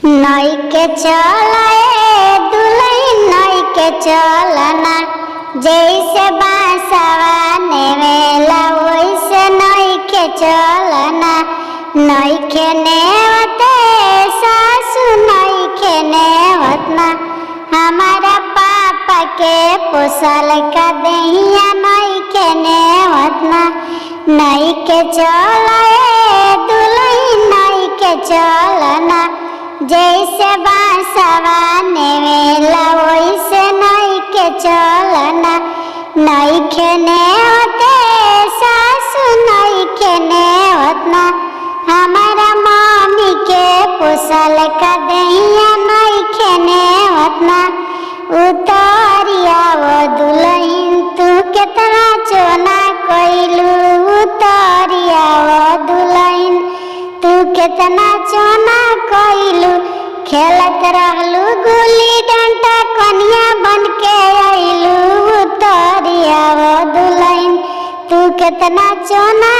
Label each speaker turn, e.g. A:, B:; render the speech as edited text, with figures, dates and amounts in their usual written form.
A: नई के चले दुल्हन नई के चलना, जैसे बांसवा नेवेला वैसे नई के चलना। नई के नेवते सासु नई के नेवतना, हमारा पापा के पोसल का दहिया नई के नेवतना। नई के चले दुल्हन नई के चलना, जैसे बांसवा नेवेला वैसे नई के चलना। नई के नेवते सासु नई के नेवतना, हमारा मम्मी के पोसल का दहिया नई के नेवतना। उतरिया वो दुल्हन तू कितना चोना कइलू, उतरिया वो दुल्हन तू कितना चोना कइलू। खेलत रहलू गुल्ली डंडा कन्या बन के अइलू, उतरिया वो दुल्हन तू कितना चोना